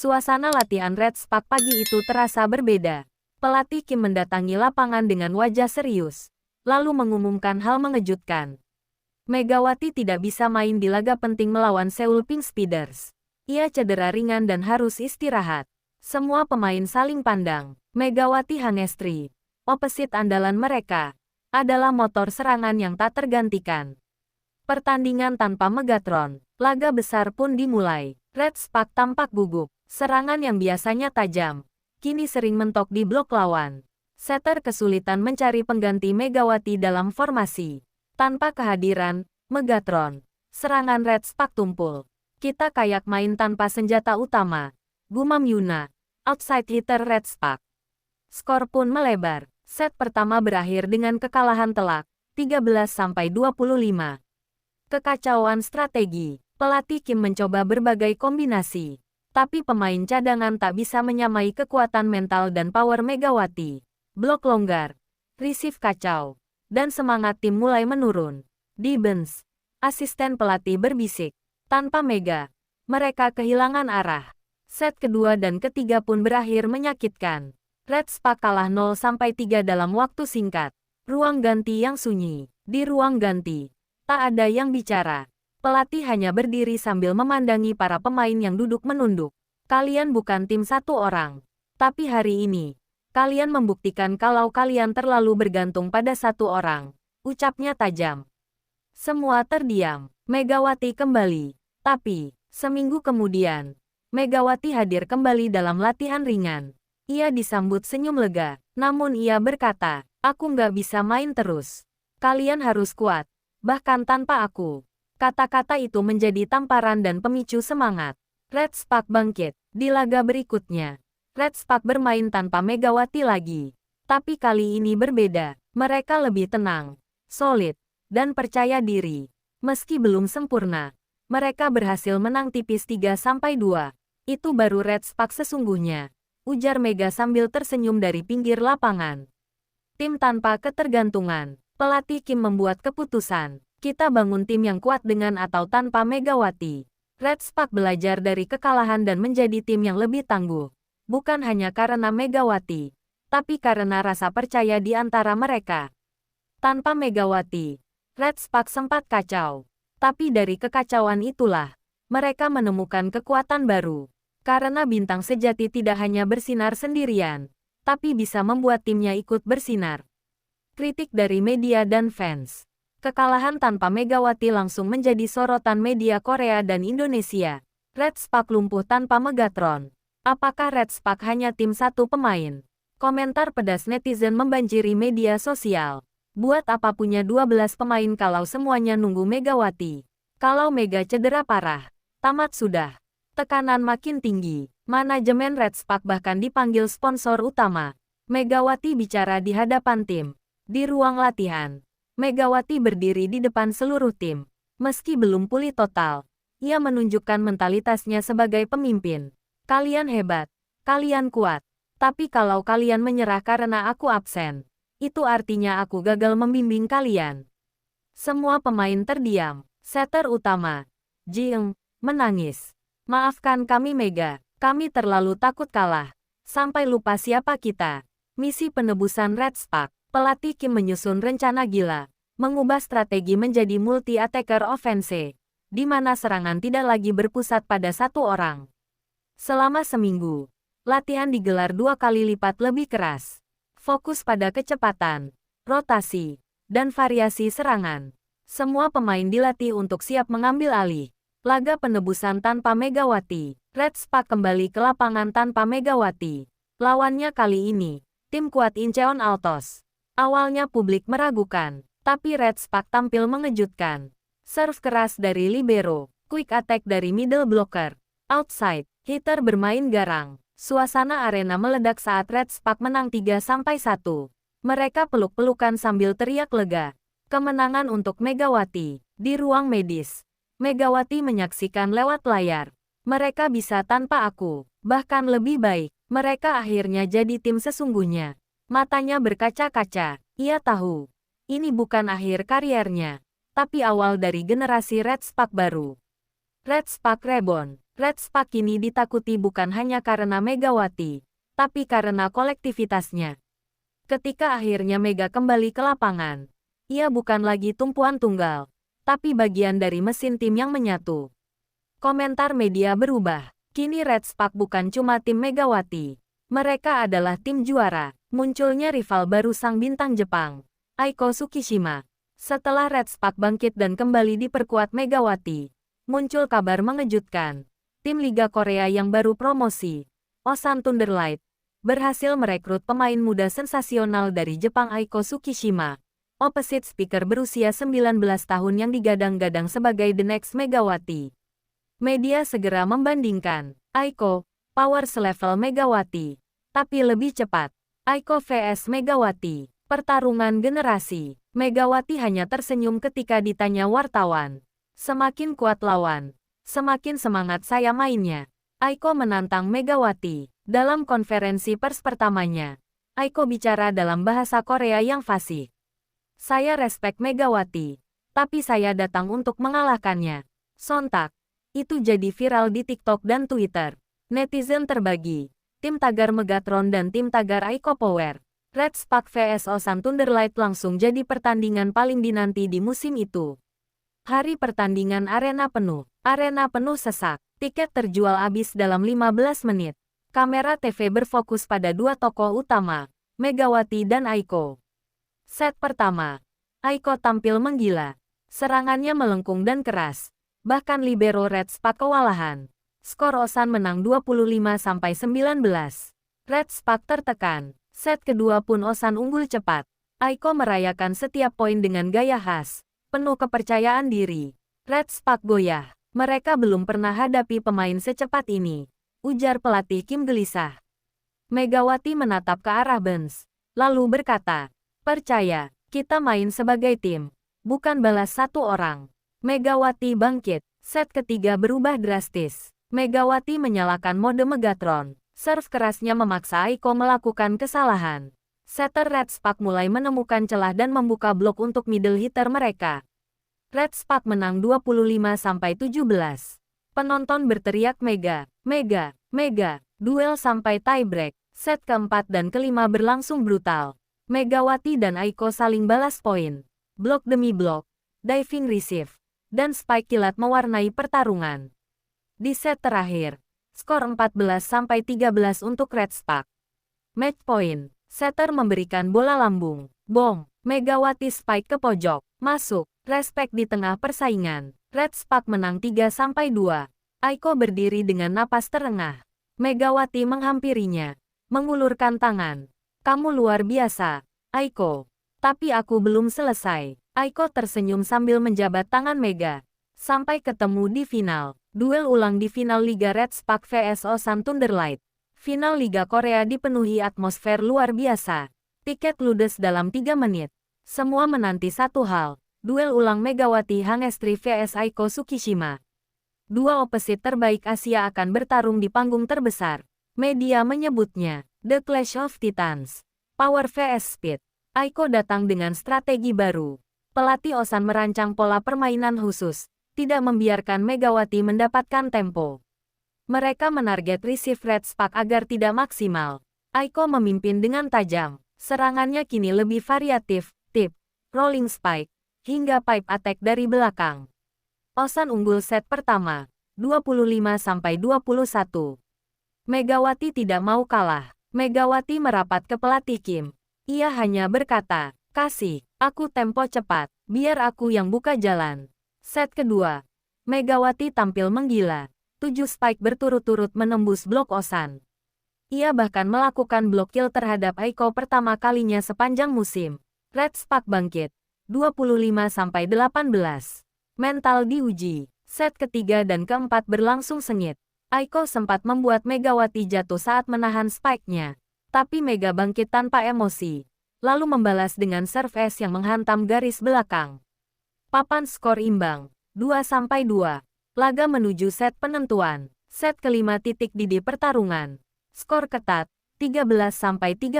Suasana latihan Red Spark pagi itu terasa berbeda. Pelatih Kim mendatangi lapangan dengan wajah serius, lalu mengumumkan hal mengejutkan. Megawati tidak bisa main di laga penting melawan Seoul Pink Speeders. Ia cedera ringan dan harus istirahat. Semua pemain saling pandang. Megawati Hangestri, opposite andalan mereka, adalah motor serangan yang tak tergantikan. Pertandingan tanpa Megatron, laga besar pun dimulai. Red Spark tampak gugup. Serangan yang biasanya tajam, kini sering mentok di blok lawan. Setter kesulitan mencari pengganti Megawati dalam formasi. Tanpa kehadiran Megatron, serangan Red Spark tumpul. Kita kayak main tanpa senjata utama, gumam Yuna, outside hitter Red Spark. Skor pun melebar. Set pertama berakhir dengan kekalahan telak, 13-25. Kekacauan strategi. Pelatih Kim mencoba berbagai kombinasi, tapi pemain cadangan tak bisa menyamai kekuatan mental dan power Megawati. Blok longgar, receive kacau, dan semangat tim mulai menurun. Di bench, asisten pelatih berbisik, tanpa Mega, mereka kehilangan arah. Set kedua dan ketiga pun berakhir menyakitkan. Red Spark kalah 0-3 dalam waktu singkat. Ruang ganti yang sunyi. Di ruang ganti, tak ada yang bicara. Pelatih hanya berdiri sambil memandangi para pemain yang duduk menunduk. Kalian bukan tim satu orang. Tapi hari ini, kalian membuktikan kalau kalian terlalu bergantung pada satu orang. Ucapnya tajam. Semua terdiam. Megawati kembali. Tapi, seminggu kemudian, Megawati hadir kembali dalam latihan ringan. Ia disambut senyum lega. Namun ia berkata, aku nggak bisa main terus. Kalian harus kuat. Bahkan tanpa aku. Kata-kata itu menjadi tamparan dan pemicu semangat. Red Spark bangkit. Di laga berikutnya, Red Spark bermain tanpa Megawati lagi. Tapi kali ini berbeda. Mereka lebih tenang, solid, dan percaya diri. Meski belum sempurna, mereka berhasil menang tipis 3-2. Itu baru Red Spark sesungguhnya, ujar Mega sambil tersenyum dari pinggir lapangan. Tim tanpa ketergantungan. Pelatih Kim membuat keputusan. Kita bangun tim yang kuat dengan atau tanpa Megawati. Red Spark belajar dari kekalahan dan menjadi tim yang lebih tangguh. Bukan hanya karena Megawati, tapi karena rasa percaya di antara mereka. Tanpa Megawati, Red Spark sempat kacau. Tapi dari kekacauan itulah, mereka menemukan kekuatan baru. Karena bintang sejati tidak hanya bersinar sendirian, tapi bisa membuat timnya ikut bersinar. Kritik dari media dan fans. Kekalahan tanpa Megawati langsung menjadi sorotan media Korea dan Indonesia. Red Spark lumpuh tanpa Megatron. Apakah Red Spark hanya tim satu pemain? Komentar pedas netizen membanjiri media sosial. Buat apa punya 12 pemain kalau semuanya nunggu Megawati? Kalau Mega cedera parah, tamat sudah. Tekanan makin tinggi. Manajemen Red Spark bahkan dipanggil sponsor utama. Megawati bicara di hadapan tim. Di ruang latihan, Megawati berdiri di depan seluruh tim. Meski belum pulih total, ia menunjukkan mentalitasnya sebagai pemimpin. Kalian hebat, kalian kuat. Tapi kalau kalian menyerah karena aku absen, itu artinya aku gagal membimbing kalian. Semua pemain terdiam. Setter utama, Jing, menangis. Maafkan kami Mega, kami terlalu takut kalah. Sampai lupa siapa kita. Misi penebusan Red Spark. Pelatih Kim menyusun rencana gila, mengubah strategi menjadi multi-attacker offense, di mana serangan tidak lagi berpusat pada satu orang. Selama seminggu, latihan digelar 2 kali lipat lebih keras. Fokus pada kecepatan, rotasi, dan variasi serangan. Semua pemain dilatih untuk siap mengambil alih. Laga penebusan tanpa Megawati. Red Spark kembali ke lapangan tanpa Megawati. Lawannya kali ini, tim kuat Incheon Altos. Awalnya publik meragukan, tapi Red Spark tampil mengejutkan. Serve keras dari libero, quick attack dari middle blocker, outside, hitter bermain garang. Suasana arena meledak saat Red Spark menang 3-1. Mereka peluk-pelukan sambil teriak lega. Kemenangan untuk Megawati. Di ruang medis, Megawati menyaksikan lewat layar. Mereka bisa tanpa aku, bahkan lebih baik. Mereka akhirnya jadi tim sesungguhnya. Matanya berkaca-kaca. Ia tahu, ini bukan akhir kariernya, tapi awal dari generasi Red Spark baru. Red Spark Reborn. Red Spark kini ditakuti bukan hanya karena Megawati, tapi karena kolektivitasnya. Ketika akhirnya Mega kembali ke lapangan, ia bukan lagi tumpuan tunggal, tapi bagian dari mesin tim yang menyatu. Komentar media berubah. Kini Red Spark bukan cuma tim Megawati. Mereka adalah tim juara. Munculnya rival baru sang bintang Jepang, Aiko Tsukishima. Setelah Red Spark bangkit dan kembali diperkuat Megawati, muncul kabar mengejutkan. Tim Liga Korea yang baru promosi, Osan Thunderlight, berhasil merekrut pemain muda sensasional dari Jepang Aiko Tsukishima, opposite speaker berusia 19 tahun yang digadang-gadang sebagai the next Megawati. Media segera membandingkan, Aiko, power selevel Megawati, tapi lebih cepat. Aiko vs Megawati, pertarungan generasi. Megawati hanya tersenyum ketika ditanya wartawan. Semakin kuat lawan, semakin semangat saya mainnya. Aiko menantang Megawati. Dalam konferensi pers pertamanya, Aiko bicara dalam bahasa Korea yang fasih. Saya respect Megawati, tapi saya datang untuk mengalahkannya. Sontak, itu jadi viral di TikTok dan Twitter. Netizen terbagi. Tim tagar Megatron dan tim tagar Aiko Power. Red Spark vs Osan Thunderlight langsung jadi pertandingan paling dinanti di musim itu. Hari pertandingan arena penuh. Arena penuh sesak. Tiket terjual habis dalam 15 menit. Kamera TV berfokus pada dua tokoh utama, Megawati dan Aiko. Set pertama, Aiko tampil menggila. Serangannya melengkung dan keras. Bahkan libero Red Spark kewalahan. Skor Osan menang 25-19. Red Spark tertekan. Set kedua pun Osan unggul cepat. Aiko merayakan setiap poin dengan gaya khas, penuh kepercayaan diri. Red Spark goyah. Mereka belum pernah hadapi pemain secepat ini, ujar pelatih Kim gelisah. Megawati menatap ke arah bench, lalu berkata, percaya, kita main sebagai tim, bukan balas satu orang. Megawati bangkit. Set ketiga berubah drastis. Megawati menyalakan mode Megatron. Serve kerasnya memaksa Aiko melakukan kesalahan. Setter Red Spark mulai menemukan celah dan membuka blok untuk middle hitter mereka. Red Spark menang 25-17. Penonton berteriak Mega, Mega, Mega. Duel sampai tiebreak. Set keempat dan kelima berlangsung brutal. Megawati dan Aiko saling balas poin. Blok demi blok, diving receive, dan spike kilat mewarnai pertarungan. Di set terakhir, skor 14-13 untuk Red Spark. Match point. Setter memberikan bola lambung. Bong. Megawati spike ke pojok. Masuk. Respect di tengah persaingan. Red Spark menang 3-2. Aiko berdiri dengan napas terengah. Megawati menghampirinya. Mengulurkan tangan. Kamu luar biasa, Aiko. Tapi aku belum selesai. Aiko tersenyum sambil menjabat tangan Mega. Sampai ketemu di final. Duel ulang di final Liga Red Spark vs Osan Thunderlight. Final Liga Korea dipenuhi atmosfer luar biasa. Tiket ludes dalam 3 menit. Semua menanti satu hal. Duel ulang Megawati Hangestri vs Aiko Tsukishima. Dua opposite terbaik Asia akan bertarung di panggung terbesar. Media menyebutnya The Clash of Titans. Power vs Speed. Aiko datang dengan strategi baru. Pelatih Osan merancang pola permainan khusus. Tidak membiarkan Megawati mendapatkan tempo. Mereka menarget receive Red Spark agar tidak maksimal. Aiko memimpin dengan tajam. Serangannya kini lebih variatif, tip, rolling spike, hingga pipe attack dari belakang. Osan unggul set pertama, 25-21. Megawati tidak mau kalah. Megawati merapat ke pelatih Kim. Ia hanya berkata, kasih aku tempo cepat, biar aku yang buka jalan. Set kedua, Megawati tampil menggila. 7 spike berturut-turut menembus blok Osan. Ia bahkan melakukan blok kill terhadap Aiko pertama kalinya sepanjang musim. Red Spark bangkit. 25-18. Mental diuji. Set ketiga dan keempat berlangsung sengit. Aiko sempat membuat Megawati jatuh saat menahan spike-nya. Tapi Mega bangkit tanpa emosi. Lalu membalas dengan serve ace yang menghantam garis belakang. Papan skor imbang, 2-2. Laga menuju set penentuan. Set kelima titik didi pertarungan. Skor ketat, 13-13.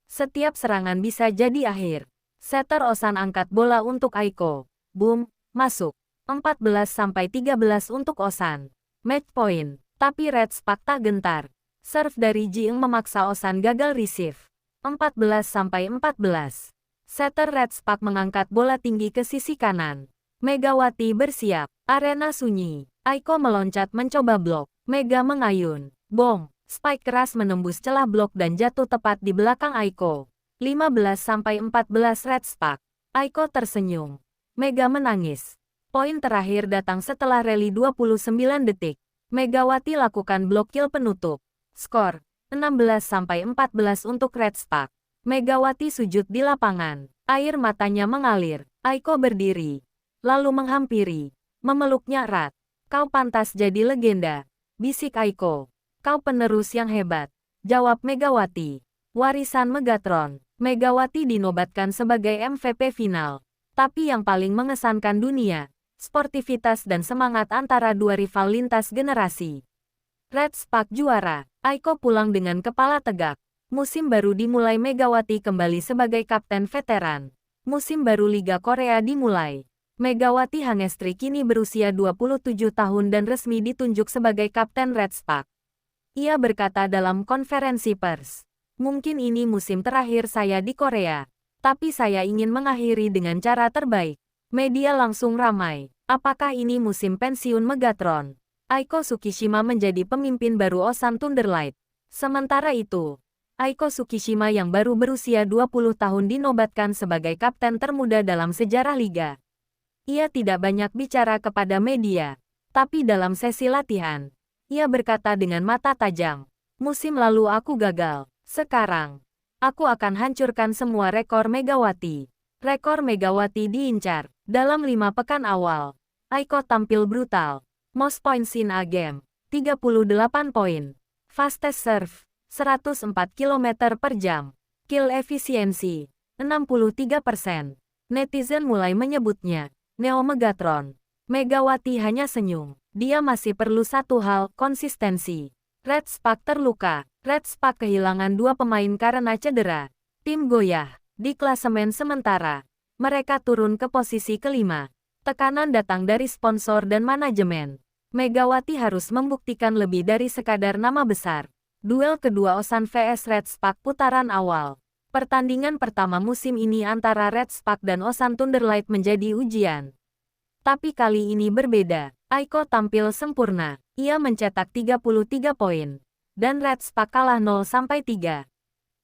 Setiap serangan bisa jadi akhir. Setter Osan angkat bola untuk Aiko. Boom, masuk. 14-13 untuk Osan. Match point. Tapi Red Spark tak gentar. Serve dari Ji Eng memaksa Osan gagal receive. 14-14. Setter Red Spark mengangkat bola tinggi ke sisi kanan. Megawati bersiap. Arena sunyi. Aiko meloncat mencoba blok. Mega mengayun. Bong. Spike keras menembus celah blok dan jatuh tepat di belakang Aiko. 15-14 Red Spark. Aiko tersenyum. Mega menangis. Poin terakhir datang setelah rally 29 detik. Megawati lakukan blok kill penutup. Skor 16-14 untuk Red Spark. Megawati sujud di lapangan. Air matanya mengalir. Aiko berdiri. Lalu menghampiri. Memeluknya erat. Kau pantas jadi legenda. Bisik Aiko. Kau penerus yang hebat. Jawab Megawati. Warisan Megatron. Megawati dinobatkan sebagai MVP final. Tapi yang paling mengesankan dunia. Sportivitas dan semangat antara dua rival lintas generasi. Red Spark juara. Aiko pulang dengan kepala tegak. Musim baru dimulai. Megawati kembali sebagai kapten veteran. Musim baru Liga Korea dimulai. Megawati Hangestri kini berusia 27 tahun dan resmi ditunjuk sebagai kapten Red Spark. Ia berkata dalam konferensi pers, "Mungkin ini musim terakhir saya di Korea. Tapi saya ingin mengakhiri dengan cara terbaik." Media langsung ramai. Apakah ini musim pensiun Megatron? Aiko Tsukishima menjadi pemimpin baru Osan Thunderlight. Sementara itu, Aiko Tsukishima yang baru berusia 20 tahun dinobatkan sebagai kapten termuda dalam sejarah liga. Ia tidak banyak bicara kepada media. Tapi dalam sesi latihan, ia berkata dengan mata tajam, "Musim lalu aku gagal. Sekarang, aku akan hancurkan semua rekor Megawati." Rekor Megawati diincar. Dalam 5 pekan awal, Aiko tampil brutal. Most points in a game, 38 poin. Fastest serve, 104 km per jam. Kill efisiensi, 63%. Netizen mulai menyebutnya Neo Megatron. Megawati hanya senyum. Dia masih perlu satu hal, konsistensi. Red Spark terluka. Red Spark kehilangan 2 pemain karena cedera. Tim goyah. Di klasemen sementara, mereka turun ke posisi kelima. Tekanan datang dari sponsor dan manajemen. Megawati harus membuktikan lebih dari sekadar nama besar. Duel kedua Osan vs Red Spark putaran awal. Pertandingan pertama musim ini antara Red Spark dan Osan Thunderlight menjadi ujian. Tapi kali ini berbeda. Aiko tampil sempurna. Ia mencetak 33 poin. Dan Red Spark kalah 0-3.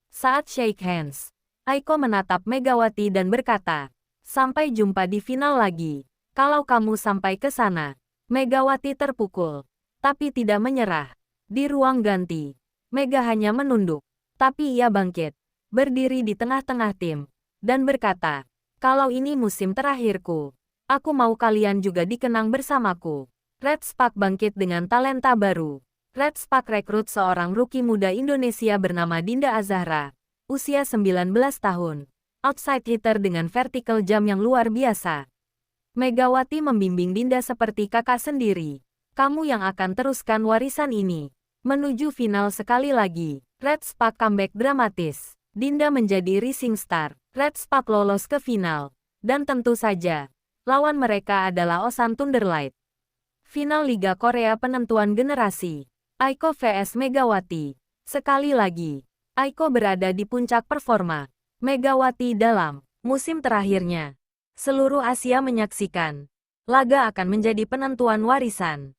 Saat shake hands, Aiko menatap Megawati dan berkata, "Sampai jumpa di final lagi. Kalau kamu sampai ke sana." Megawati terpukul, tapi tidak menyerah. Di ruang ganti, Mega hanya menunduk. Tapi ia bangkit, berdiri di tengah-tengah tim, dan berkata, "Kalau ini musim terakhirku, aku mau kalian juga dikenang bersamaku." Red Spark bangkit dengan talenta baru. Red Spark rekrut seorang rookie muda Indonesia bernama Dinda Azahra. Usia 19 tahun. Outside hitter dengan vertical jump yang luar biasa. Megawati membimbing Dinda seperti kakak sendiri. "Kamu yang akan teruskan warisan ini. Menuju final sekali lagi." Red Spark comeback dramatis. Dinda menjadi rising star. Red Spark lolos ke final. Dan tentu saja, lawan mereka adalah Osan Thunderlight. Final Liga Korea penentuan generasi. Aiko vs Megawati. Sekali lagi, Aiko berada di puncak performa. Megawati dalam musim terakhirnya. Seluruh Asia menyaksikan. Laga akan menjadi penentuan warisan.